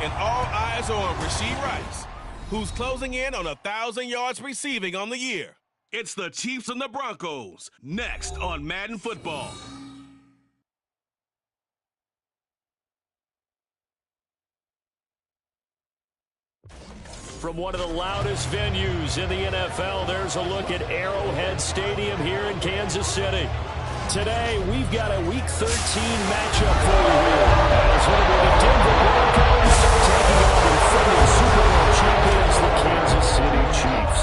And all eyes are on Rashee Rice, who's closing in on 1,000 yards receiving on the year. It's the Chiefs and the Broncos, next on Madden Football. From one of the loudest venues in the NFL, there's a look at Arrowhead Stadium here in Kansas City. Today, we've got a Week 13 matchup for you here. As one of the Denver Broncos taking on the defending Super Bowl champions, the Kansas City Chiefs.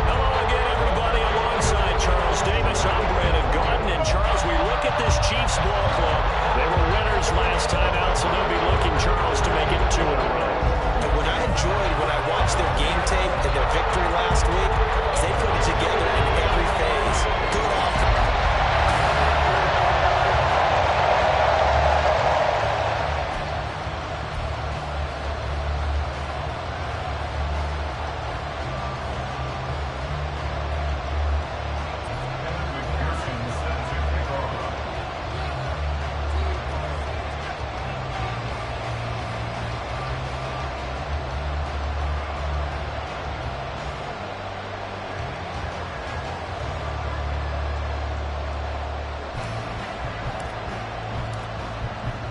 Hello again, everybody. Alongside Charles Davis, I'm Brandon Gaudin. And Charles, we look at this Chiefs ball club. They were winners last time out, so they'll be looking, Charles, to make it 2 in a row. And what I enjoyed when I watched their game tape and their victory last week is they put it together in every phase. Good offense.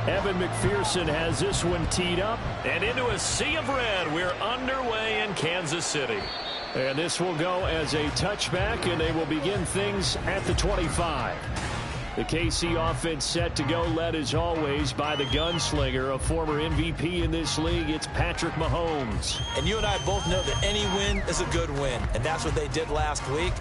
Evan McPherson has this one teed up. And into a sea of red, we're underway in Kansas City. And this will go as a touchback, and they will begin things at the 25. The KC offense set to go, led as always by the gunslinger, a former MVP in this league. It's Patrick Mahomes. And you and I both know that any win is a good win, and that's what they did last week.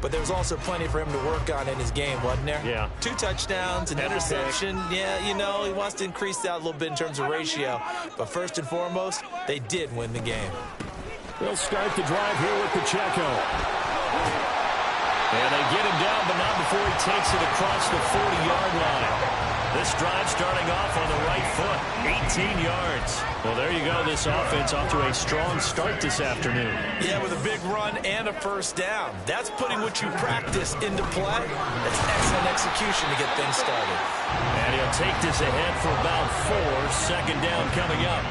But there was also plenty for him to work on in his game, wasn't there? Yeah. 2 touchdowns, an interception. Yeah, you know, he wants to increase that a little bit in terms of ratio. But first and foremost, they did win the game. They'll start the drive here with Pacheco. And they get him down, but not before he takes it across the 40-yard line. This drive starting off on the right foot, 18 yards. Well, there you go. This offense off to a strong start this afternoon. Yeah, with a big run and a first down. That's putting what you practice into play. That's excellent execution to get things started. And he'll take this ahead for about 4. Second down coming up.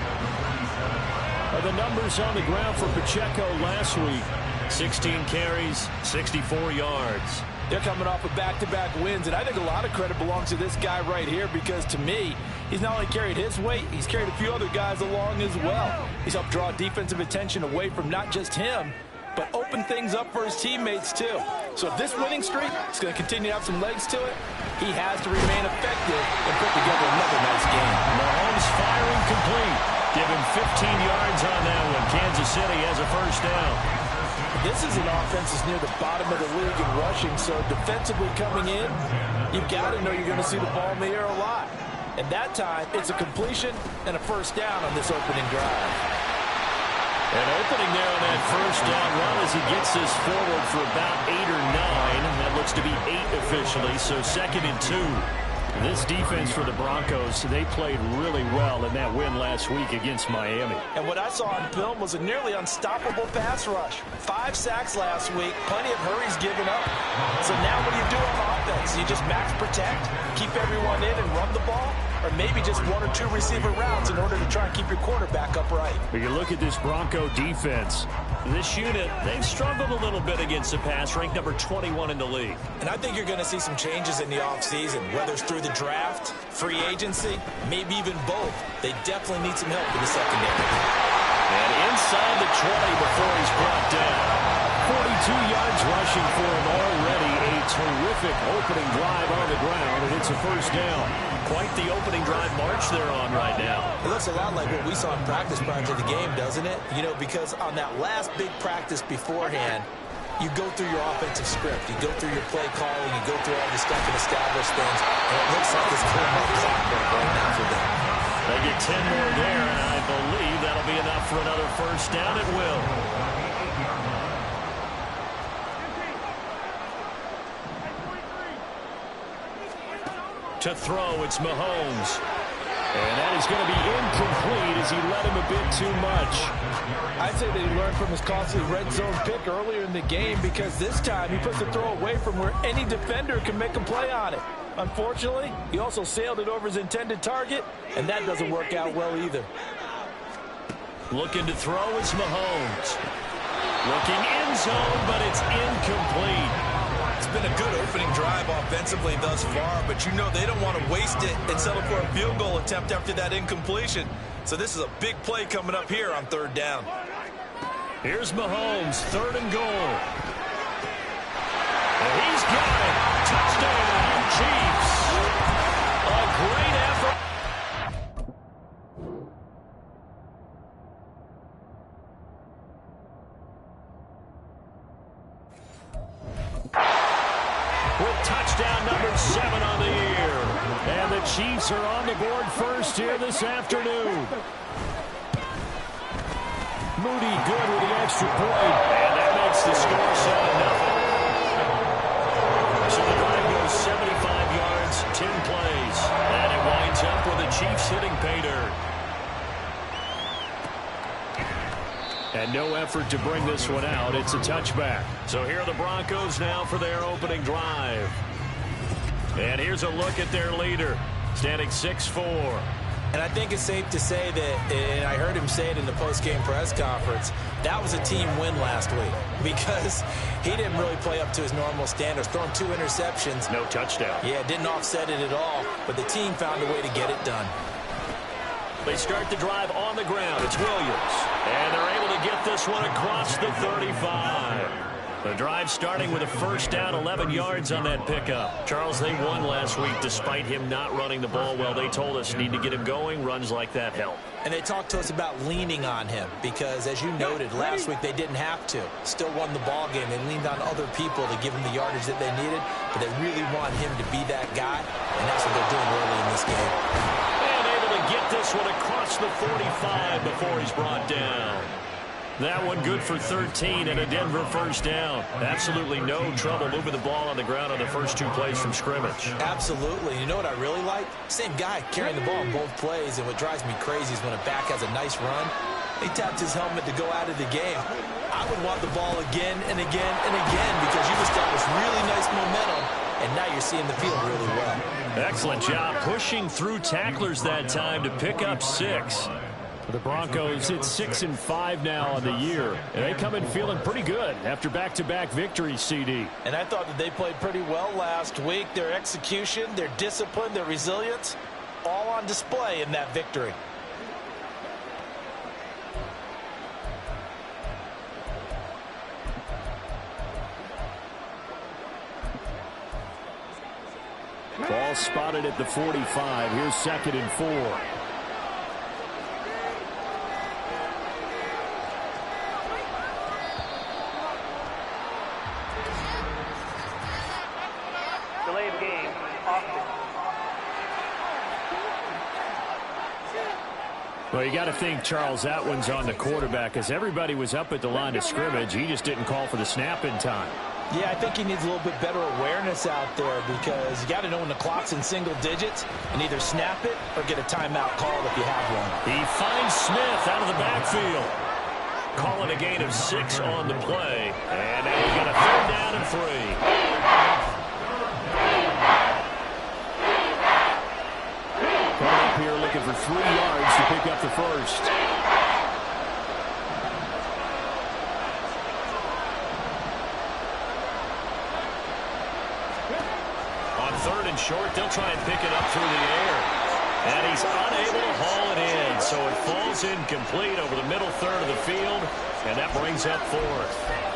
The numbers on the ground for Pacheco last week. 16 carries, 64 yards. They're coming off of back-to-back wins, and I think a lot of credit belongs to this guy right here because, to me, he's not only carried his weight, he's carried a few other guys along as well. He's helped draw defensive attention away from not just him, but open things up for his teammates, too. So if this winning streak is going to continue to have some legs to it, he has to remain effective and put together another nice game. Mahomes firing complete. Give him 15 yards on that one. Kansas City has a first down. This is an offense that's near the bottom of the league in rushing, so defensively coming in, you've got to know you're going to see the ball in the air a lot. And that time, it's a completion and a first down on this opening drive. And opening there on that first down run as he gets this forward for about 8 or 9. That looks to be 8 officially, so 2nd and 2. This defense for the Broncos, they played really well in that win last week against Miami. And what I saw on film was a nearly unstoppable pass rush. 5 sacks last week, plenty of hurries given up. So now what do you do on offense? You just max protect, keep everyone in and run the ball? Or maybe just 1 or 2 receiver routes in order to try and keep your quarterback upright. When you look at this Bronco defense, this unit, they've struggled a little bit against the pass, ranked number 21 in the league. And I think you're going to see some changes in the offseason, whether it's through the draft, free agency, maybe even both. They definitely need some help in the secondary. And inside the 20 before he's brought down. 42 yards rushing for him already. A terrific opening drive on the ground, and it's a first down. Quite the opening drive march they're on right now. It looks a lot like what we saw in practice prior to the game, doesn't it? You know, because on that last big practice beforehand, you go through your offensive script. You go through your play calling. You go through all the stuff and establish things. And it looks like it's kind of clockwork right now for them. They get 10 more there, and I believe that'll be enough for another first down. It will. To throw, it's Mahomes. And that is going to be incomplete as he let him a bit too much. I'd say that he learned from his costly red zone pick earlier in the game because this time he puts the throw away from where any defender can make a play on it. Unfortunately, he also sailed it over his intended target, and that doesn't work out well either. Looking to throw is Mahomes. Looking end zone, but it's incomplete. It's been a good opening drive offensively thus far, but you know they don't want to waste it and settle for a field goal attempt after that incompletion. So this is a big play coming up here on third down. Here's Mahomes, 3rd and goal. And he's got it. Touchdown, Chiefs. A great effort. With touchdown number 7 on the year. And the Chiefs are on the board first here this afternoon. Moody good with the extra point. And that makes the score 7-0. So the drive goes 75 yards, 10 plays. And it winds up with the Chiefs hitting pay dirt. And no effort to bring this one out. It's a touchback. So here are the Broncos now for their opening drive. And here's a look at their leader, standing 6'4". And I think it's safe to say that, and I heard him say it in the post-game press conference, that was a team win last week because he didn't really play up to his normal standards, throwing 2 interceptions. No touchdown. Yeah, didn't offset it at all, but the team found a way to get it done. They start the drive on the ground. It's Williams. And they're able to get this one across the 35. The drive starting with a first down, 11 yards on that pickup. Charles, they won last week despite him not running the ball well. They told us need to get him going. Runs like that help. And they talked to us about leaning on him because, as you noted, last week they didn't have to. Still won the ball game. They leaned on other people to give him the yardage that they needed, but they really want him to be that guy, and that's what they're doing early in this game. And able to get this one across the 45 before he's brought down. That one good for 13 and a Denver first down. Absolutely no trouble moving the ball on the ground on the first 2 plays from scrimmage. Absolutely. You know what I really like? Same guy carrying the ball in both plays, and what drives me crazy is when a back has a nice run, he taps his helmet to go out of the game. I would want the ball again and again and again because you've established really nice momentum, and now you're seeing the field really well. Excellent job pushing through tacklers that time to pick up 6. The Broncos, it's 6-5 now on the year. And they come in feeling pretty good after back-to-back victories, CD. And I thought that they played pretty well last week. Their execution, their discipline, their resilience, all on display in that victory. Ball spotted at the 45. Here's 2nd and 4. Well, you got to think, Charles, that one's on the quarterback as everybody was up at the line of scrimmage. He just didn't call for the snap in time. Yeah, I think he needs a little bit better awareness out there because you got to know when the clock's in single digits and either snap it or get a timeout called if you have one. He finds Smith out of the backfield. Calling a gain of 6 on the play. And now we got a 3rd down and 3. Up here looking for 3 yards to pick up the first. On 3rd and short, they'll try and pick it up through the air. And he's unable to haul it in, so it falls incomplete over the middle third of the field, and that brings up 4th.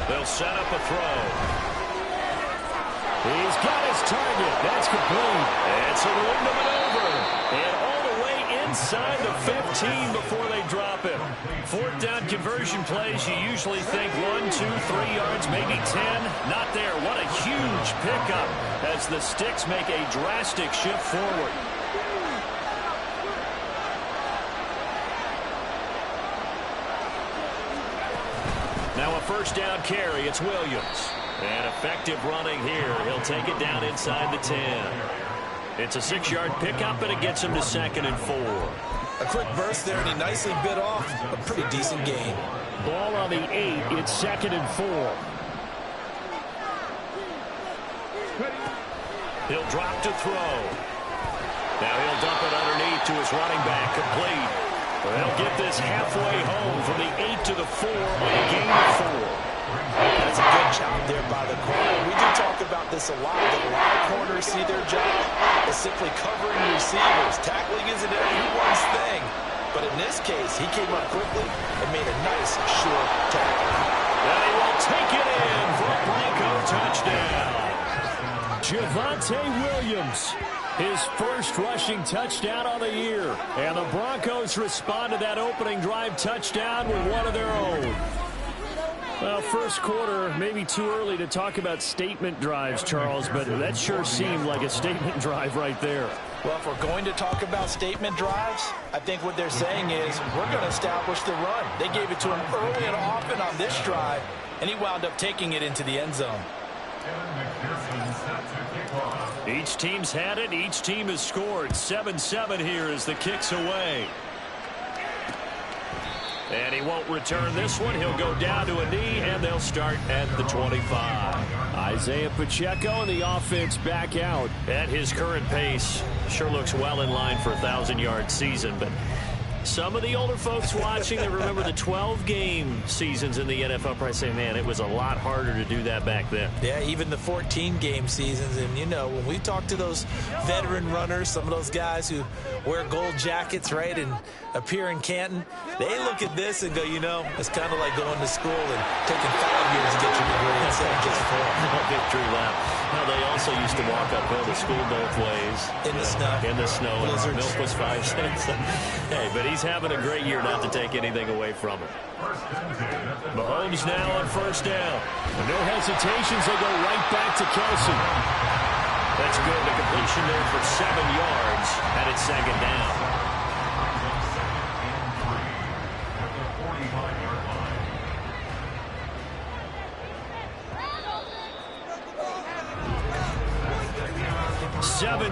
They'll set up a throw. He's got his target. That's complete. It's a window maneuver. And all the way inside the 15 before they drop him. 4th down conversion plays, you usually think 1, 2, 3 yards, maybe 10. Not there. What a huge pickup as the sticks make a drastic shift forward. Now a a first down carry. It's Williams. And effective running here. He'll take it down inside the 10. It's a 6-yard pickup, and it gets him to 2nd and 4. A quick burst there, and he nicely bit off a pretty decent gain. Ball on the 8. It's 2nd and 4. He'll drop to throw. Now he'll dump it underneath to his running back, complete. They'll get this halfway home from the 8 to the 4 on a gain of 4. That's a good job there by the corner. We do talk about this a lot, that a lot of corners see their job as simply covering receivers. Tackling isn't everyone's thing. But in this case, he came up quickly and made a nice, short tackle. And he will take it in for a Bronco touchdown. Javonte Williams, his first rushing touchdown on the year. And the Broncos respond to that opening drive touchdown with one of their own. Well, first quarter, maybe too early to talk about statement drives, Charles, but that sure seemed like a statement drive right there. Well, if we're going to talk about statement drives, I think what they're saying is we're going to establish the run. They gave it to him early and often on this drive, and he wound up taking it into the end zone. Each team's had it. Each team has scored. 7-7 here as the kick's away. And he won't return this one. He'll go down to a knee, and they'll start at the 25. Isaiah Pacheco and the offense back out. At his current pace, sure looks well in line for a 1,000-yard season, but some of the older folks watching that remember the 12-game seasons in the NFL probably say, man, it was a lot harder to do that back then. Yeah, even the 14-game seasons. And, you know, when we talk to those veteran runners, some of those guys who wear gold jackets, right, and appear in Canton, they look at this and go, you know, it's kind of like going to school and taking 5 years to get your degree instead of just 4. A victory lap. Now, they also used to walk uphill to school both ways. In the snow. In the snow. Blizzards. Milk was 5 cents. Hey, but he's having a great year, not to take anything away from him. Mahomes now on first down. No hesitations. They go right back to Kelsey. That's good. The completion there for 7 yards, and it's 2nd down.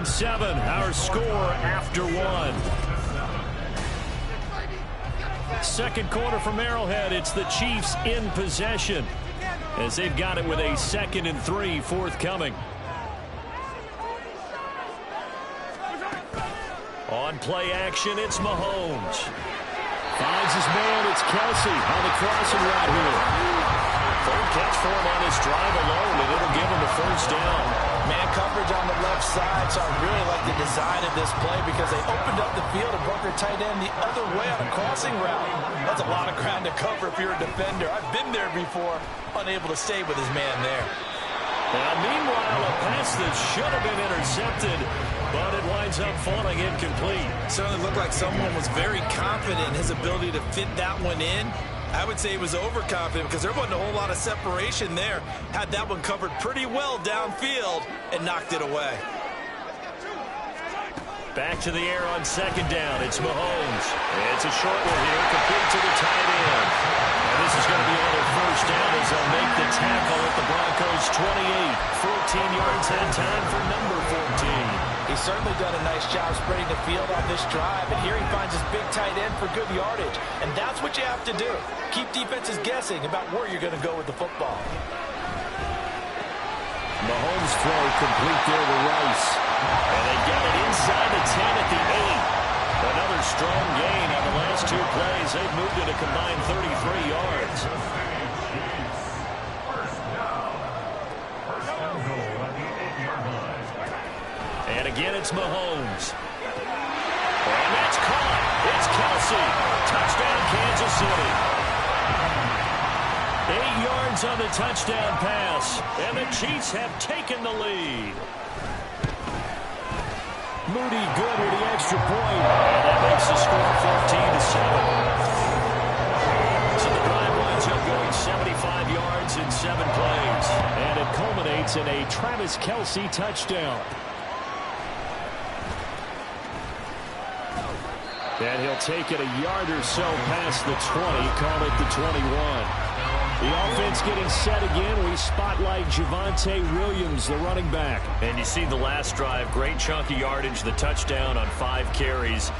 Seven, our score after 1. Second quarter from Arrowhead. It's the Chiefs in possession as they've got it with a 2nd and 3 forthcoming. On play action, it's Mahomes. Finds his man. It's Kelsey on the crossing route here. Third catch for him on his drive alone, and it'll give him the first down. Man coverage on the left side, so I really like the design of this play because they opened up the field and brought their tight end the other way on a crossing route. That's a lot of ground to cover if you're a defender. I've been there before, unable to stay with his man there. Now, meanwhile, a pass that should have been intercepted, but it winds up falling incomplete. Certainly looked like someone was very confident in his ability to fit that one in. I would say he was overconfident because there wasn't a whole lot of separation there. Had that one covered pretty well downfield and knocked it away. Back to the air on 2nd down. It's Mahomes. It's a short one here, complete to the tight end. And this is going to be another first down as they'll make the tackle at the Broncos 28. 14 yards that time for number 14. He's certainly done a nice job spreading the field on this drive, and here he finds his big tight end for good yardage. And that's what you have to do. Keep defenses guessing about where you're going to go with the football. Mahomes throw complete there to Rice. And they get it inside the 10 at the 8. Another strong gain on the last 2 plays. They've moved it a combined 33 yards. And again, it's Mahomes. And that's caught. It's Kelsey. Touchdown, Kansas City. 8 yards on the touchdown pass. And the Chiefs have taken the lead. Moody good with the extra point. And that makes the score 14-7. So the drive winds up going 75 yards in 7 plays. And it culminates in a Travis Kelce touchdown. And he'll take it a yard or so past the 20, call it the 21. The offense getting set again. We spotlight Javonte Williams, the running back. And you see the last drive, great chunk of yardage, the touchdown on 5 carries.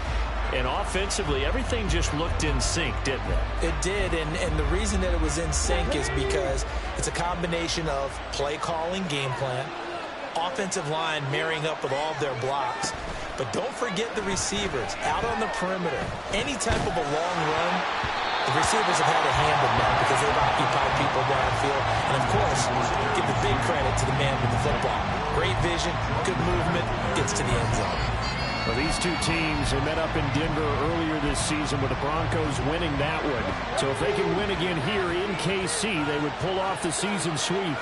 And offensively, everything just looked in sync, didn't it? It did, and the reason that it was in sync is because it's a combination of play calling, game plan, offensive line marrying up with all of their blocks. But don't forget the receivers out on the perimeter. Any type of a long run, the receivers have had a hand in that because they've occupied people downfield. And, of course, give the big credit to the man with the football. Great vision, good movement, gets to the end zone. Well, these two teams, they met up in Denver earlier this season with the Broncos winning that one. So if they can win again here in KC, they would pull off the season sweep.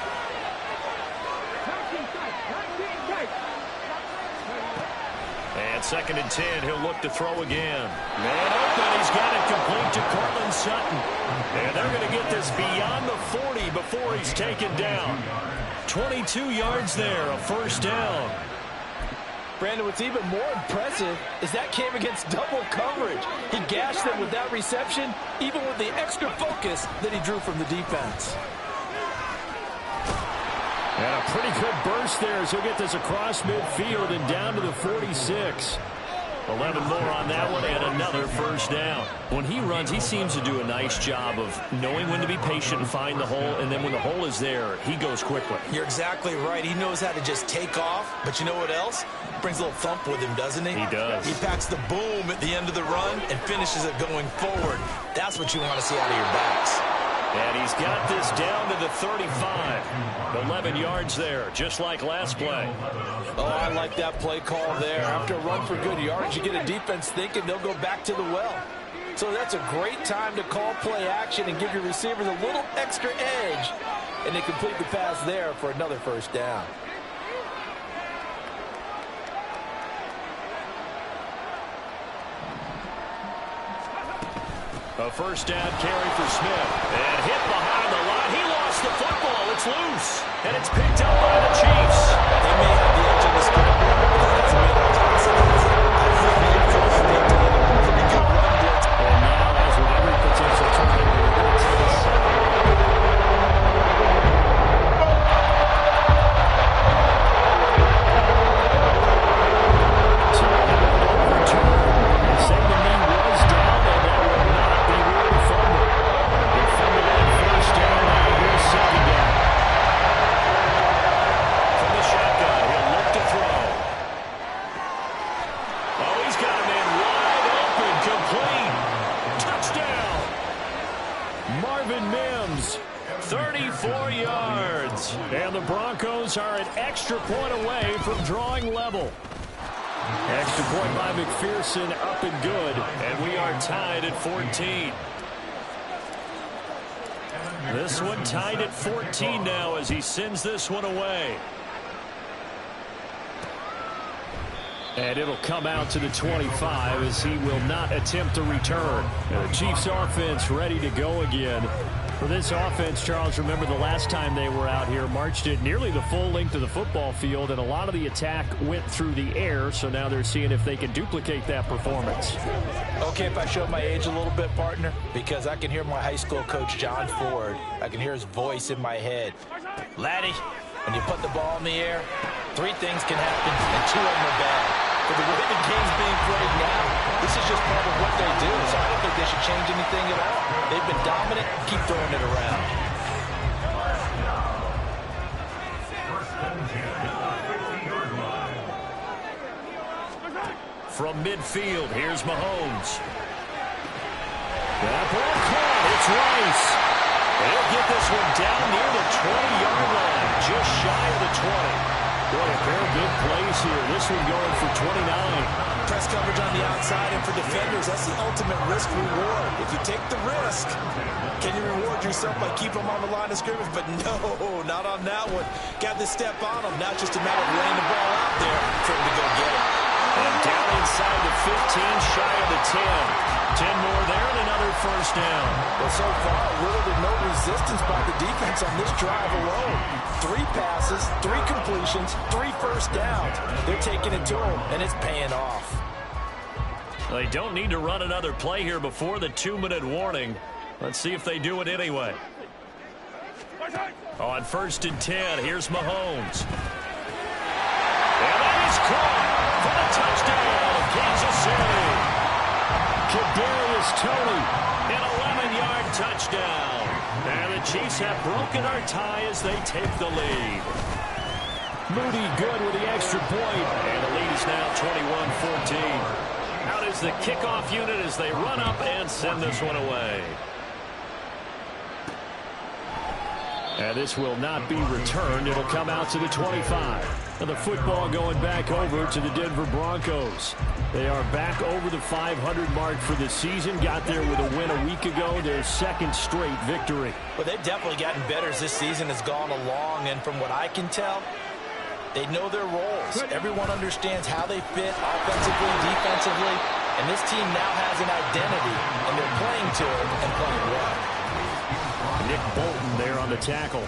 And 2nd and 10, he'll look to throw again. Man open, he's got it complete to Cortland Sutton. And they're going to get this beyond the 40 before he's taken down. 22 yards there, a first down. Brandon, what's even more impressive is that came against double coverage. He gashed them with that reception, even with the extra focus that he drew from the defense. And a pretty good burst there as he'll get this across midfield and down to the 46. 11 more on that one and another first down. When he runs, he seems to do a nice job of knowing when to be patient and find the hole, and then when the hole is there, he goes quickly. You're exactly right. He knows how to just take off, but you know what else? Brings a little thump with him, doesn't he? He does. He packs the boom at the end of the run and finishes it going forward. That's what you want to see out of your backs. And he's got this down to the 35. 11 yards there, just like last play. Oh, I like that play call there. After a run for good yards, you get a defense thinking they'll go back to the well. So that's a great time to call play action and give your receivers a little extra edge. And they complete the pass there for another first down. A first down carry for Smith. And hit behind the line. He lost the football. It's loose. And it's picked up by the Chiefs. They may have the edge of the scramble, but that's a bit possible. I think the influence they did a pretty good run blitz. And now, as with every potential turnover, are an extra point away from drawing level. Extra point by McPherson, up and good. And we are tied at 14. This one tied at 14 now as he sends this one away. And it'll come out to the 25 as he will not attempt to return. And the Chiefs offense ready to go again. For this offense, Charles, remember the last time they were out here, marched it nearly the full length of the football field, and a lot of the attack went through the air, so now they're seeing if they can duplicate that performance. Okay, if I show my age a little bit, partner, because I can hear my high school coach, John Ford. I can hear his voice in my head. Laddie, when you put the ball in the air, 3 things can happen, and 2 of them are bad. But the way the game's being played now, this is just part of what they do. So I don't think they should change anything at all. They've been dominant. Keep throwing it around. From midfield, here's Mahomes. That ball caught. It's Rice. They'll get this one down near the 20-yard line, just shy of the 20. Boy, a pair of big plays here. This one going for 29. Press coverage on the outside, and for defenders, that's the ultimate risk reward. If you take the risk, can you reward yourself by keeping them on the line of scrimmage? But no, not on that one. Got to step on them. Now it's just a matter of laying the ball out there for him to go get it. And down inside the 15, shy of the 10. 10 more there and another first down. Well, so far, little to no resistance by the defense on this drive alone. 3 passes, 3 completions, 3 first downs. They're taking it to them, and it's paying off. They don't need to run another play here before the 2-minute warning. Let's see if they do it anyway. On 1st and 10, here's Mahomes. And that is caught for the touchdown, Kansas City. Kadarius Toney, an 11-yard touchdown. And the Chiefs have broken our tie as they take the lead. Moody good with the extra point. And the lead is now 21-14. Out is the kickoff unit as they run up and send this one away. And this will not be returned. It'll come out to the 25. And the football going back over to the Denver Broncos. They are back over the 500 mark for the season. Got there with a win a week ago. Their second straight victory. Well, they've definitely gotten better as this season has gone along. And from what I can tell, they know their roles. Everyone understands how they fit offensively, defensively. And this team now has an identity. And they're playing to it and playing well. Nick Bolton there on the tackle.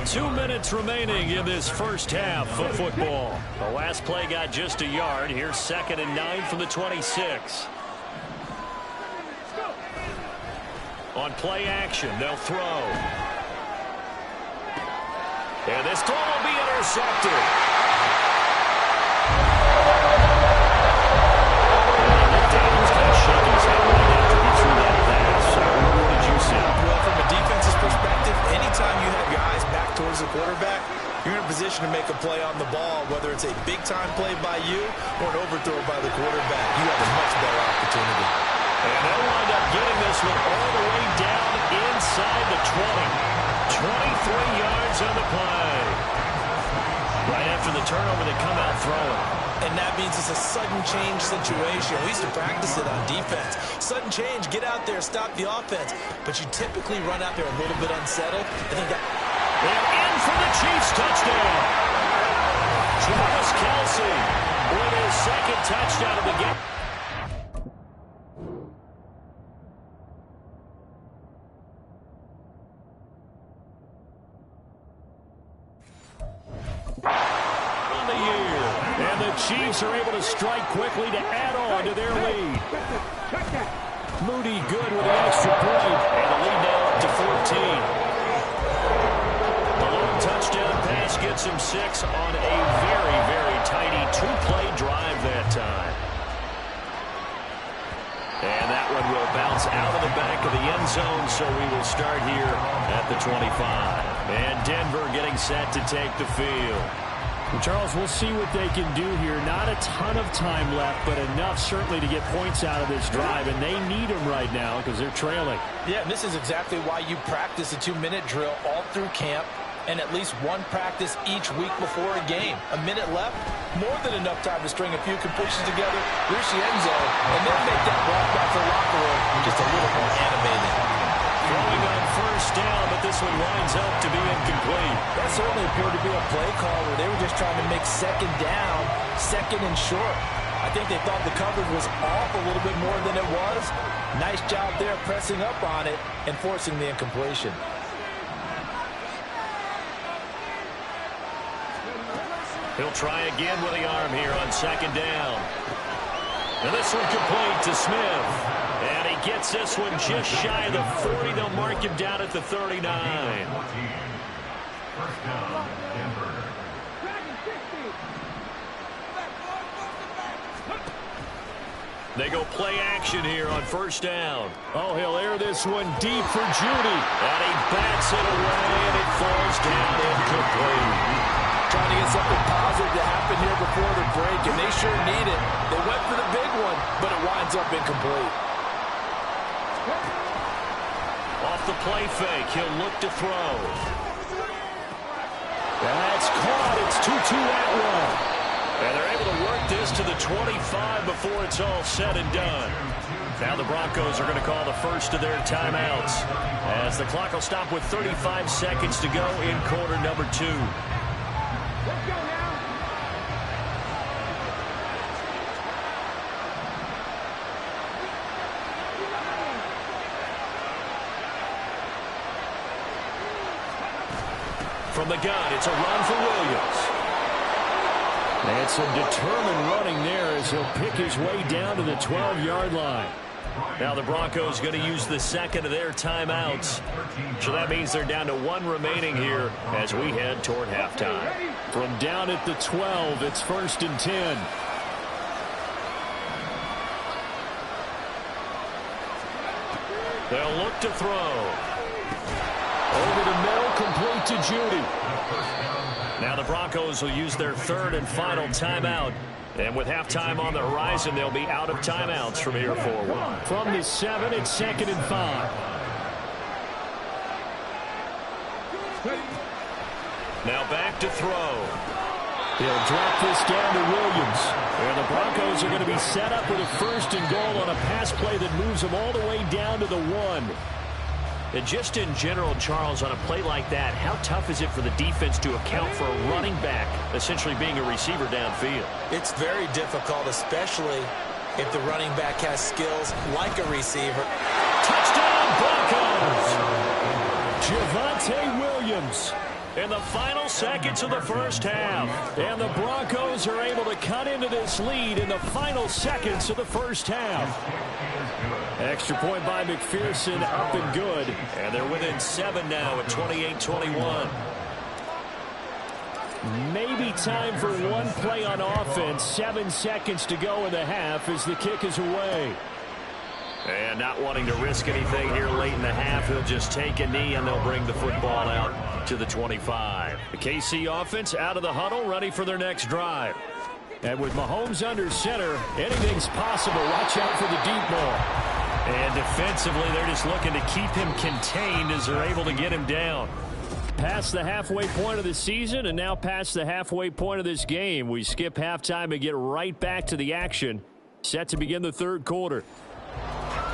2 minutes remaining in this first half of football. The last play got just a yard. Here's 2nd and 9 from the 26. On play action, they'll throw. And this throw will be intercepted. Nick Daniels kind of shaking his head right after he threw that pass. So what did you see? Well, from a defense's perspective, anytime you have your eyes back towards the quarterback, you're in a position to make a play on the ball, whether it's a big-time play by you or an overthrow by the quarterback. You have a much better opportunity. And they'll wind up getting this one all the way down inside the 20. 23 yards on the play. Right after the turnover, they come out throwing. And that means it's a sudden change situation. We used to practice it on defense. Sudden change, get out there, stop the offense. But you typically run out there a little bit unsettled. I think that... And in for the Chiefs touchdown. Travis Kelce with his second touchdown of the game. On the year. And the Chiefs are able to strike quickly to add on to their lead. Moody good with the extra point. And the lead now up to 14. Touchdown pass gets him 6 on a very, very tidy 2-play drive that time. And that one will bounce out of the back of the end zone, so we will start here at the 25. And Denver getting set to take the field. Well, Charles, we'll see what they can do here. Not a ton of time left, but enough certainly to get points out of this drive, and they need them right now because they're trailing. Yeah, and this is exactly why you practice a 2-minute drill all through camp. And at least one practice each week before a game. A minute left, more than enough time to string a few completions together, reach the end zone, and then make that walk back to the locker room just a little more animated. Throwing on 1st down, but this one winds up to be incomplete. That certainly appeared to be a play call where they were just trying to make 2nd down, 2nd and short. I think they thought the coverage was off a little bit more than it was. Nice job there pressing up on it and forcing the incompletion. He'll try again with the arm here on 2nd down. And this one complete to Smith. And he gets this one just shy of the 40. They'll mark him down at the 39. They go play action here on 1st down. Oh, he'll air this one deep for Judy. And he bats it away, and it falls down incomplete. Trying to get something positive to happen here before the break, and they sure need it. They went for the big one, but it winds up incomplete. Off the play fake, he'll look to throw. That's caught. It's 2-2 Atwell. And they're able to work this to the 25 before it's all said and done. Now the Broncos are going to call the first of their timeouts as the clock will stop with 35 seconds to go in quarter number 2. Let's go now. From the gun, it's a run for Williams. And some determined running there as he'll pick his way down to the 12-yard line. Now the Broncos going to use the second of their timeouts. So that means they're down to one remaining here as we head toward halftime. From down at the 12, it's 1st and 10. They'll look to throw. Over the middle, complete to Judy. Now the Broncos will use their third and final timeout. And with halftime on the horizon, they'll be out of timeouts from here forward. From the 7, it's 2nd and 5. Now back to throw. He'll drop this down to Williams. And the Broncos are going to be set up with a 1st and goal on a pass play that moves them all the way down to the 1. And just in general, Charles, on a play like that, how tough is it for the defense to account for a running back essentially being a receiver downfield? It's very difficult, especially if the running back has skills like a receiver. Touchdown, Broncos! Javonte Williams. In the final seconds of the first half. And the Broncos are able to cut into this lead in the final seconds of the first half. Extra point by McPherson, up and good. And they're within 7 now at 28-21. Maybe time for one play on offense. 7 seconds to go in the half as the kick is away. And not wanting to risk anything here late in the half, he'll just take a knee and they'll bring the football out to the 25. The KC offense out of the huddle, ready for their next drive. And with Mahomes under center, anything's possible. Watch out for the deep ball. And defensively, they're just looking to keep him contained as they're able to get him down. Past the halfway point of the season and now past the halfway point of this game. We skip halftime and get right back to the action. Set to begin the third quarter.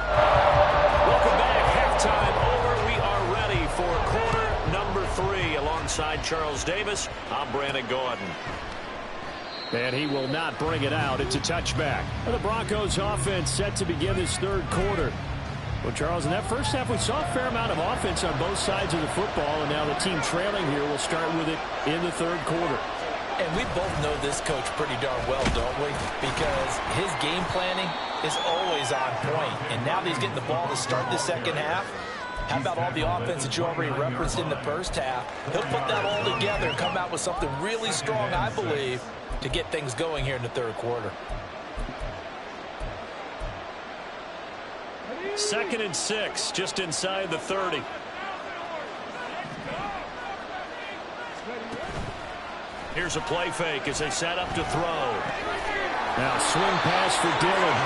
Welcome back. Halftime over. We are ready for quarter number 3. Alongside Charles Davis, I'm Brandon Gordon. And he will not bring it out. It's a touchback. The Broncos offense set to begin this third quarter. Well, Charles, in that first half, we saw a fair amount of offense on both sides of the football, and now the team trailing here will start with it in the third quarter. And we both know this coach pretty darn well, don't we? Because his game planning is always on point. And now that he's getting the ball to start the second half, how about all the offense that you already referenced in the first half? He'll put that all together and come out with something really strong, I believe, to get things going here in the third quarter. 2nd and 6, just inside the 30. Here's a play fake as they set up to throw. Now swing pass for Dillon.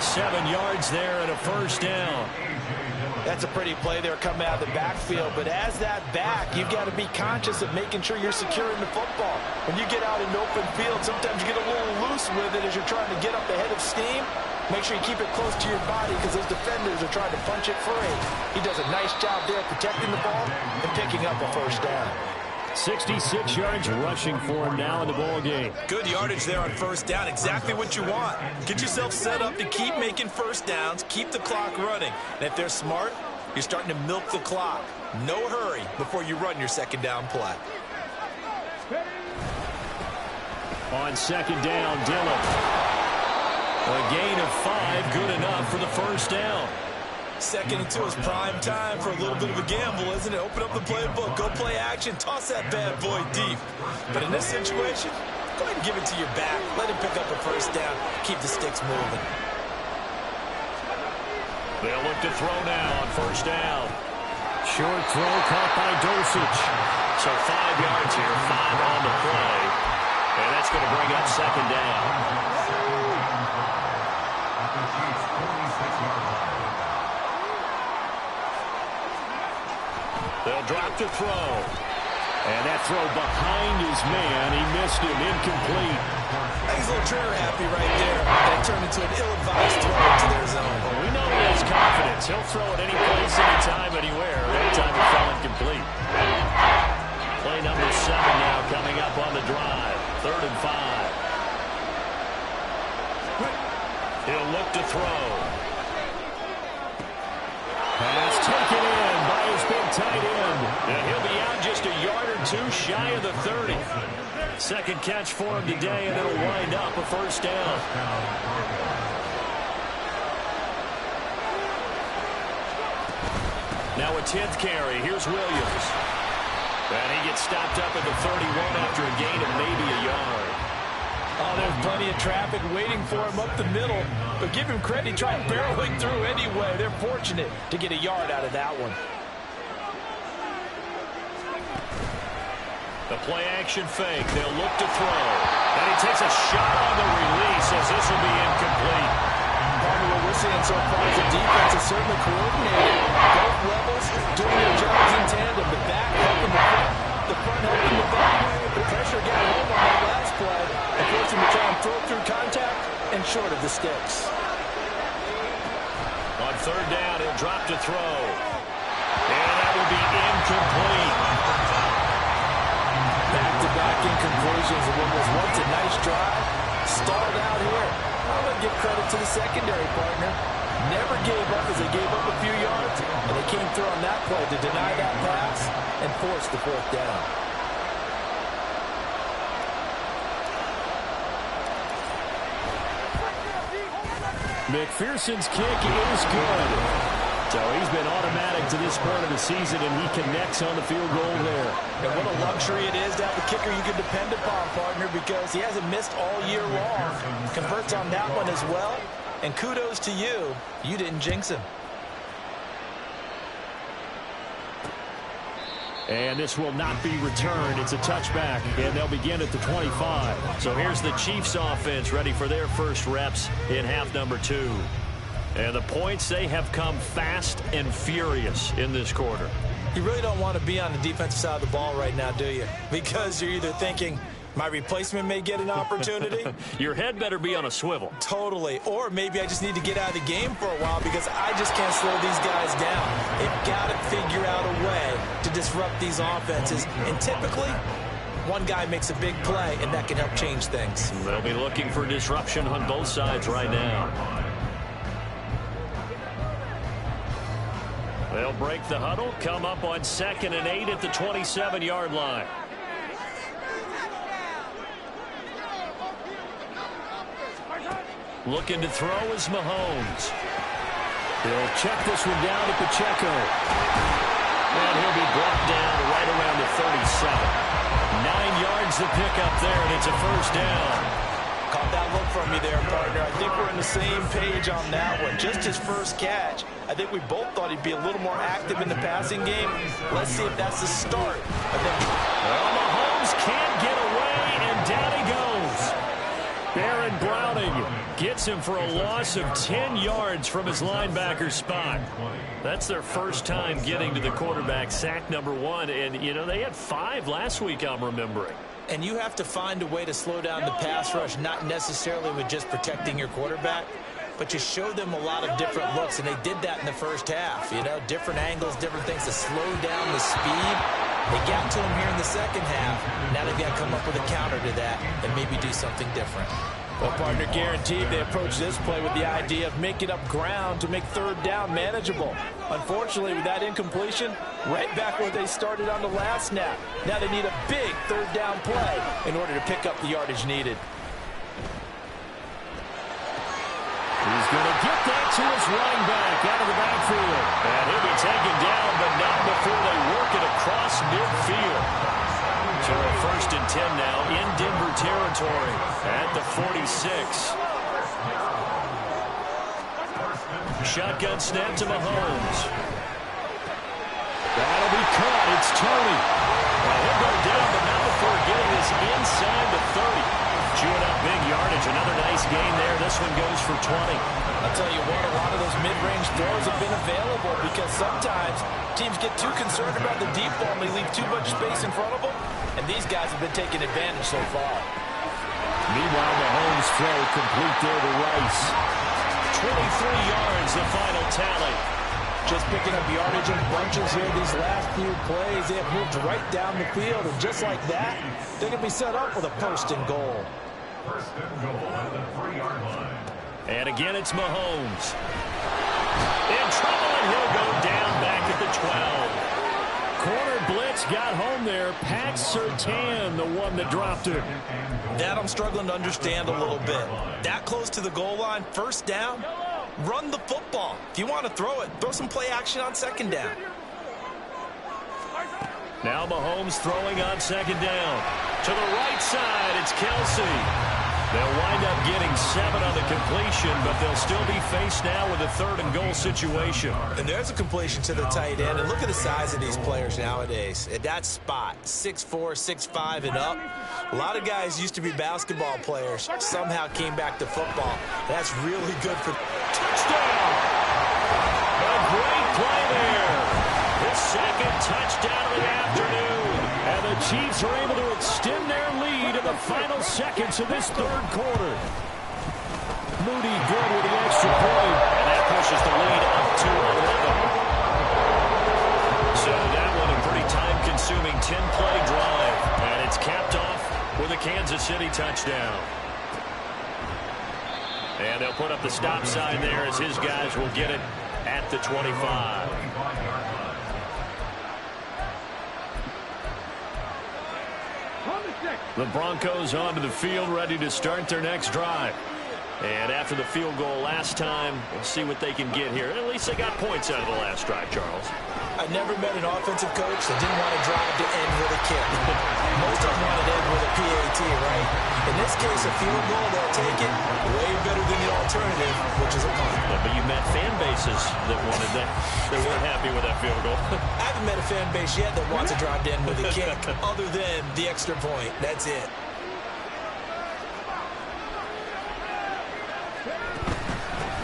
7 yards there and a first down. That's a pretty play there coming out of the backfield. But as that back, you've got to be conscious of making sure you're securing the football. When you get out in open field, sometimes you get a little loose with it as you're trying to get up ahead of steam. Make sure you keep it close to your body because those defenders are trying to punch it free. He does a nice job there protecting the ball and picking up a first down. 66 yards rushing for him now in the ball game. Good yardage there on first down. Exactly what you want. Get yourself set up to keep making first downs, keep the clock running. And if they're smart, you're starting to milk the clock. No hurry before you run your second down play. On second down, Dillon. A gain of 5, good enough for the first down. 2nd and 2 is prime time for a little bit of a gamble, isn't it? Open up the playbook, go play action, toss that bad boy deep. But in this situation, go ahead and give it to your back. Let him pick up a first down, keep the sticks moving. They'll look to throw now on first down. Short throw caught by Dosich. So 5 yards here, 5 on the play. And that's going to bring up second down. They'll drop to throw. And that throw behind his man. He missed it. Incomplete. He's a little trigger happy right there. And it turned into an ill-advised throw into their zone. Well, we know he has confidence. He'll throw it any place, anytime, anywhere. Anytime it fell incomplete. Play number 7 now coming up on the drive. 3rd and 5. He'll look to throw. Pass taken in by his big tight end. And he'll be out just a yard or 2 shy of the 30. Second catch for him today, and it'll wind up a first down. Now a 10th carry. Here's Williams. And he gets stopped up at the 31 after a gain of maybe a yard. Oh, there's plenty of traffic waiting for him up the middle. But give him credit, he tried barreling through anyway. They're fortunate to get a yard out of that one. The play-action fake. They'll look to throw. And he takes a shot on the release as this will be incomplete. Partner, what we're seeing so far is the defense is certainly coordinated. Both levels doing their jobs in tandem. The back helping the front helping the back. The pressure got home on that last play and forced him to try and throw through contact and short of the sticks. On third down, he'll drop to throw. And that will be incomplete. Back-to-back incompletions of what was once a nice drive. Stalled out here. I'm going to give credit to the secondary partner. Never gave up as they gave up a few yards, and they came through on that play to deny that pass and force the fourth down. McPherson's kick is good. So he's been automatic to this point of the season, and he connects on the field goal there. And what a luxury it is to have a kicker you can depend upon, partner, because he hasn't missed all year long. Converts on that one as well. And kudos to you. You didn't jinx him. And this will not be returned. It's a touchback, and they'll begin at the 25. So here's the Chiefs offense ready for their first reps in half number 2. And the points, they have come fast and furious in this quarter. You really don't want to be on the defensive side of the ball right now, do you? Because you're either thinking, my replacement may get an opportunity. Your head better be on a swivel. Totally. Or maybe I just need to get out of the game for a while because I just can't slow these guys down. They've got to figure out a way to disrupt these offenses. And typically, one guy makes a big play, and that can help change things. They'll be looking for disruption on both sides right now. They'll break the huddle, come up on 2nd and 8 at the 27-yard line. Looking to throw is Mahomes. He'll check this one down to Pacheco. And he'll be brought down right around the 37. 9 yards to pick up there, and it's a first down. Caught that look from me there, partner. I think we're on the same page on that one. Just his first catch. I think we both thought he'd be a little more active in the passing game. Let's see if that's the start. Well, Mahomes can't get away, and down he goes. Baron Browning gets him for a loss of 10 yards from his linebacker spot. That's their first time getting to the quarterback, sack number 1. And, you know, they had 5 last week, I'm remembering. And you have to find a way to slow down the pass rush, not necessarily with just protecting your quarterback, but you show them a lot of different looks, and they did that in the first half. You know, different angles, different things to slow down the speed. They got to him here in the second half. Now they've got to come up with a counter to that and maybe do something different. Well, partner, guaranteed they approach this play with the idea of making up ground to make third down manageable. Unfortunately, with that incompletion, right back where they started on the last snap. Now they need a big third down play in order to pick up the yardage needed. He's going to get that to his running back out of the backfield. And he'll be taken down, but not before they work it across midfield. So a 1st and 10 now in Denver territory at the 46. Shotgun snap to Mahomes. That'll be caught. It's Tony. Well, he'll go down, but not before getting this inside the 30. Chewing up big yardage. Another nice gain there. This one goes for 20. I'll tell you what, a lot of those mid-range throws have been available because sometimes teams get too concerned about the deep ball and they leave too much space in front of them, and these guys have been taking advantage so far. Meanwhile, Mahomes' throw complete there to Rice. 23 yards, the final tally. Just picking up yardage in bunches here these last few plays. They have moved right down the field, and just like that, they're going to be set up with a first and goal. First and goal at the 3-yard line. And again, it's Mahomes. In trouble, and he'll go down back at the 12. Corner blitz got home there. Pat Surtain, the one that dropped it. That I'm struggling to understand a little bit. That close to the goal line, first down, run the football. If you want to throw it, throw some play action on second down. Now Mahomes throwing on second down. To the right side, it's Kelsey. They'll wind up getting 7 on the completion, but they'll still be faced now with a 3rd and goal situation. And there's a completion to the tight end. And look at the size of these players nowadays. At that spot, 6'4", 6'5", and up. A lot of guys used to be basketball players, somehow came back to football. That's really good for touchdown. A great play there. His 2nd touchdown of the afternoon. And the Chiefs are able to extend their lead in the final seconds of this 3rd quarter. Moody good with the extra point. And that pushes the lead up to 11. So that one a pretty time-consuming 10-play drive. And it's capped off with a Kansas City touchdown. And they'll put up the stop sign there as his guys will get it at the 25. The Broncos onto the field, ready to start their next drive. And after the field goal last time, we'll see what they can get here. At least they got points out of the last drive, Charles. I never met an offensive coach that didn't want to drive to end with a kick. Most of them wanted to end with a PAT, right? In this case, a field goal, they'll take it way better than the alternative, which is a punt. Yeah, but you met fan bases that wanted that. They weren't happy with that field goal. I haven't met a fan base yet that wants to drive to end with a kick other than the extra point. That's it.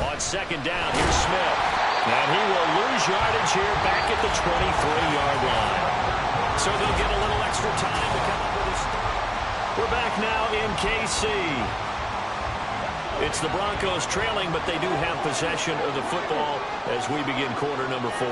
On second down, here's Smith. And he will lose yardage here back at the 23-yard line. So they'll get a little extra time to come up with a start. We're back now in KC. It's the Broncos trailing, but they do have possession of the football as we begin quarter number 4.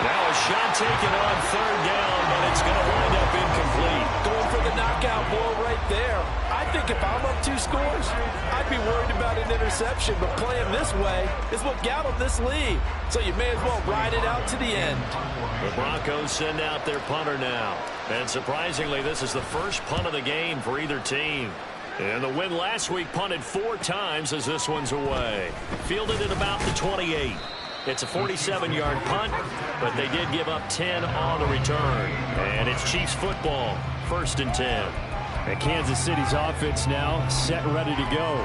Now a shot taken on 3rd down, but it's going to wind up incomplete. Going for the knockout ball right there. I think if I'm up 2 scores, I'd be worried about an interception, but playing this way is what got them this lead. So you may as well ride it out to the end. The Broncos send out their punter now. And surprisingly, this is the first punt of the game for either team. And the win last week punted 4 times as this one's away. Fielded at about the 28. It's a 47-yard punt, but they did give up 10 on the return. And it's Chiefs football, 1st and 10. And Kansas City's offense now set and ready to go.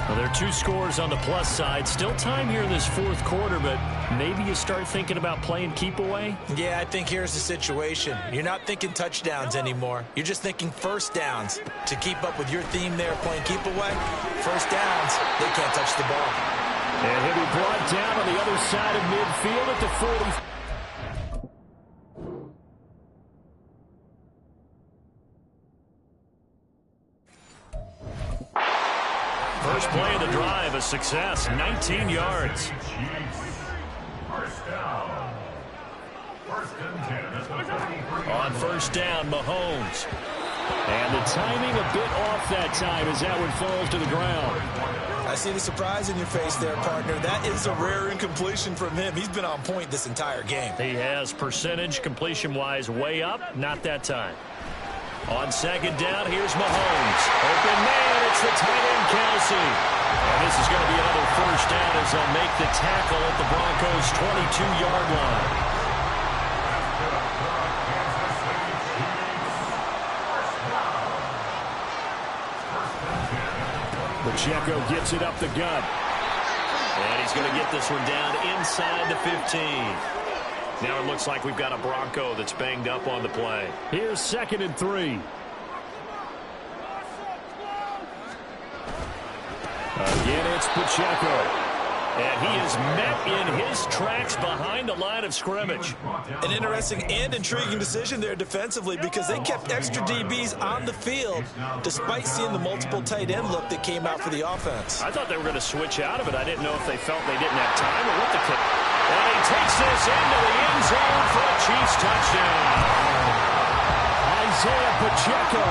Well, there are 2 scores on the plus side. Still time here in this 4th quarter, but maybe you start thinking about playing keep away? Yeah, I think here's the situation. You're not thinking touchdowns anymore. You're just thinking 1st downs. To keep up with your theme there, playing keep away, 1st downs, they can't touch the ball. And he'll be brought down on the other side of midfield at the 40. First play of the drive, a success, 19 yards. On 1st down, Mahomes. And the timing a bit off that time as that one falls to the ground. I see the surprise in your face there, partner. That is a rare incompletion from him. He's been on point this entire game. He has percentage completion-wise way up, not that time. On second down, here's Mahomes. Open man, it's the tight end, Kelsey. And this is going to be another 1st down as they'll make the tackle at the Broncos' 22-yard line. Pacheco gets it up the gut. And he's going to get this one down inside the 15. Now it looks like we've got a Bronco that's banged up on the play. Here's 2nd and 3. Again, it's Pacheco. And he is met in his tracks behind the line of scrimmage. An interesting and intriguing decision there defensively because they kept extra DBs on the field despite seeing the multiple tight end look that came out for the offense. I thought they were going to switch out of it. I didn't know if they felt they didn't have time or what the kick. And he takes this into the end zone for a Chiefs touchdown. Isaiah Pacheco,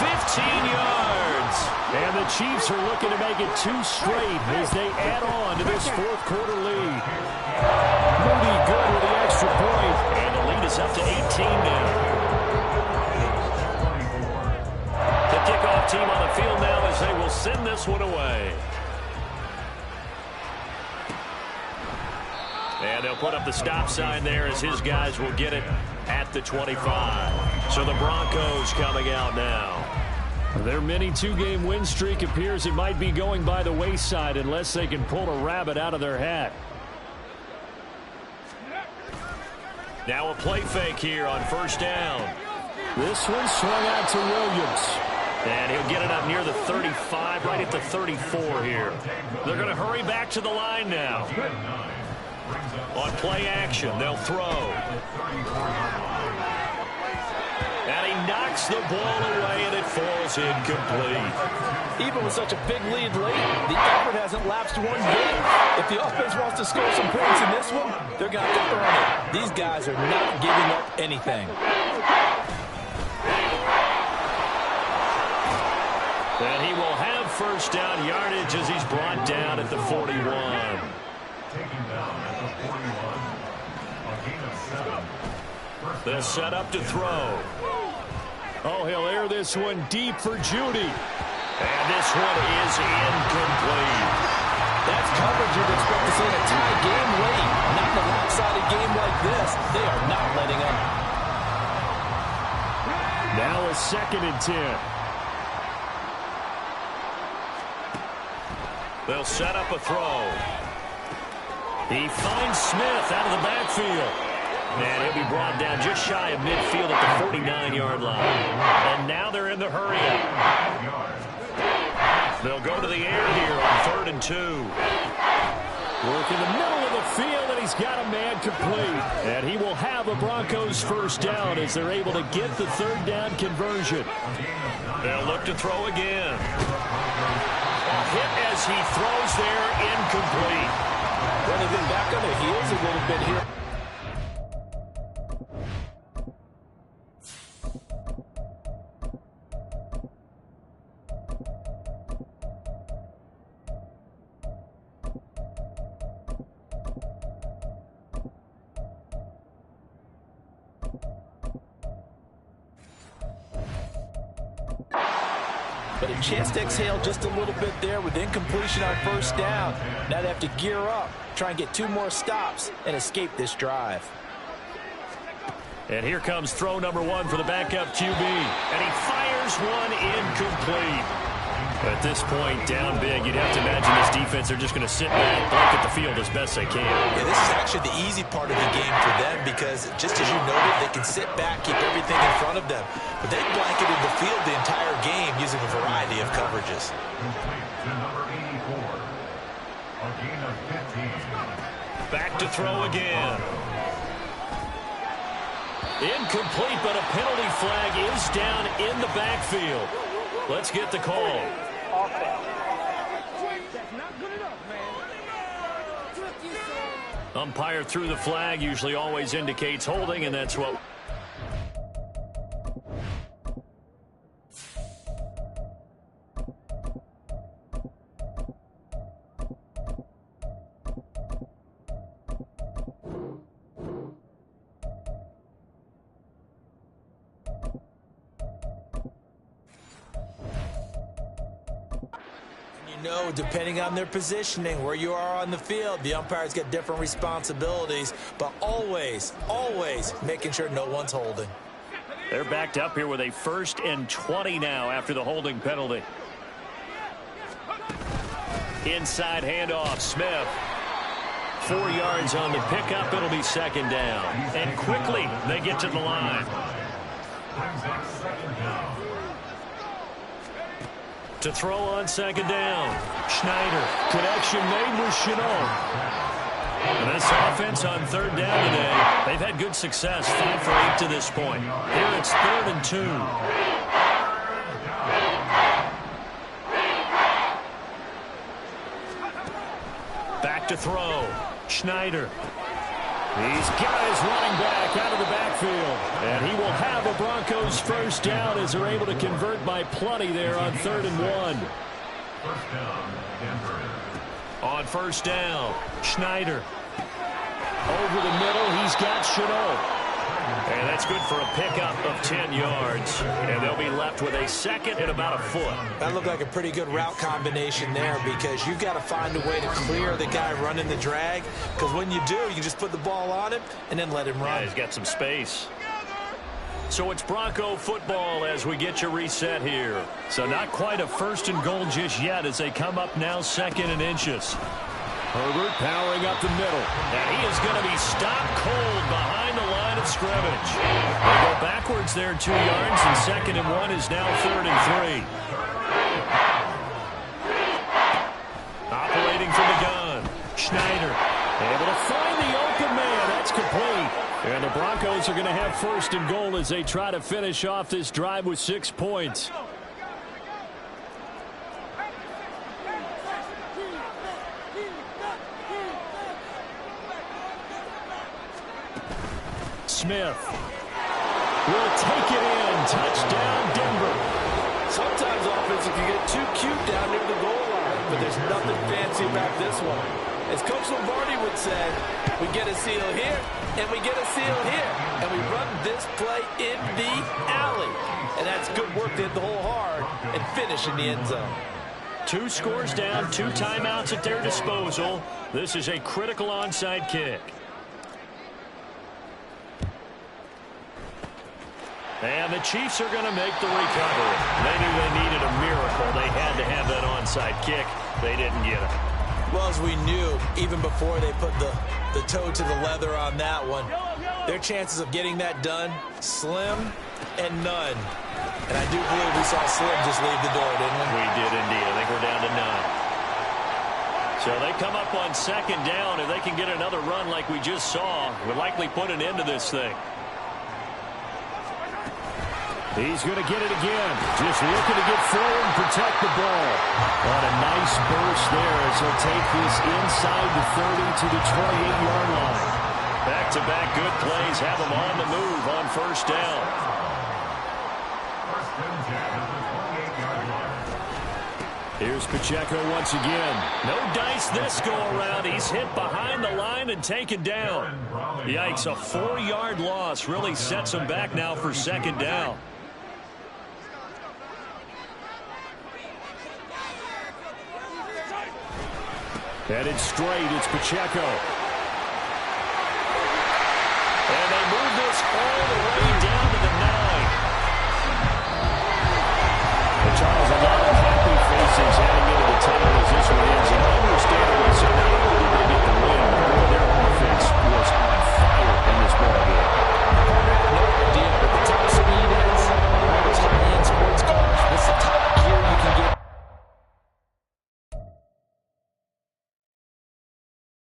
15 yards. And the Chiefs are looking to make it 2 straight as they add on to this 4th quarter lead. Moody good with the extra point. And the lead is up to 18 now. The kickoff team on the field now as they will send this one away. And they'll put up the stop sign there as his guys will get it at the 25. So the Broncos coming out now. Their mini two-game win streak appears it might be going by the wayside unless they can pull a rabbit out of their hat. Now a play fake here on first down. This one swung out to Williams. And he'll get it up near the 35, right at the 34 here. They're going to hurry back to the line now. On play action, they'll throw. And he knocks the ball away, and it falls incomplete. Even with such a big lead late, the effort hasn't lapsed one bit. If the offense wants to score some points in this one, they're going to have to earn it. These guys are not giving up anything. And he will have first down yardage as he's brought down at the 41. They'll set up to throw. Oh, he'll air this one deep for Judy. And this one is incomplete. That's coverage you'd expect to see in a tie game late. Not in a lopsided game like this. They are not letting up. Now a 2nd and 10. They'll set up a throw. He finds Smith out of the backfield. And he'll be brought down just shy of midfield at the 49-yard line. And now they're in the hurry-up. They'll go to the air here on 3rd and 2. Work in the middle of the field, and he's got a man complete. And he will have a Broncos first down as they're able to get the 3rd down conversion. They'll look to throw again. A hit as he throws there, incomplete. Well, they've been back on their heels a little bit here. But a chance to exhale just a little bit there with incompletion on first down. Now they have to gear up, try and get 2 more stops, and escape this drive. And here comes throw number 1 for the backup QB. And he fires one incomplete. At this point, down big, you'd have to imagine this defense are just going to sit back, blanket the field as best they can. Yeah, this is actually the easy part of the game for them because, just as you noted, they can sit back, keep everything in front of them. But they blanketed the field the entire game using a variety of coverages. Back to throw again. Incomplete, but a penalty flag is down in the backfield. Let's get the call. Umpire threw the flag, usually always indicates holding, and that's what... know, depending on their positioning, where you are on the field, the umpires get different responsibilities, but always, always making sure no one's holding. They're backed up here with a 1st and 20 now after the holding penalty. Inside handoff, Smith. 4 yards on the pickup. It'll be 2nd down. And quickly, they get to the line. To throw on 2nd down. Schneider. Connection made with Chenault. And this offense on 3rd down today, they've had good success. 5 for 8 to this point. Here it's 3rd and 2. Back to throw. Schneider. He's got his running back out of the backfield. And he will have a Broncos first down as they're able to convert by plenty there on 3rd and 1. On 1st down, Schneider. Over the middle, he's got Chenault. And that's good for a pickup of 10 yards. And they'll be left with a second and about a foot. That looked like a pretty good route combination there because you've got to find a way to clear the guy running the drag. Because when you do, you just put the ball on him and then let him run. Yeah, he's got some space. So it's Bronco football as we get you reset here. So not quite a first and goal just yet as they come up now second and inches. Herbert powering up the middle. And he is going to be stopped cold behind the line of scrimmage. They go backwards there 2 yards, and second and 1 is now 3rd and 3. Operating from the gun. Schneider able to find the open man. That's complete. And the Broncos are going to have first and goal as they try to finish off this drive with 6 points. Smith will take it in. Touchdown, Denver. Sometimes offense can get too cute down near the goal line, but there's nothing fancy about this one. As Coach Lombardi would say, we get a seal here, and we get a seal here, and we run this play in the alley. And that's good work to hit the hole hard and finish in the end zone. 2 scores down, 2 timeouts at their disposal. This is a critical onside kick. And the Chiefs are going to make the recovery. They knew they needed a miracle. They had to have that onside kick. They didn't get it. Well, as we knew, even before they put the toe to the leather on that one, their chances of getting that done, slim and none. And I do believe we saw Slim just leave the door, didn't we? We did indeed. I think we're down to none. So they come up on second down. If they can get another run like we just saw, would likely put an end to this thing. He's going to get it again. Just looking to get forward and protect the ball. On a nice burst there as he'll take this inside the 30 to the 28-yard line. Back-to-back good plays have him on the move on first down. Here's Pacheco once again. No dice this go-around. He's hit behind the line and taken down. Yikes, a 4-yard loss really sets him back now for second down. Headed straight, it's Pacheco. And they move this all the way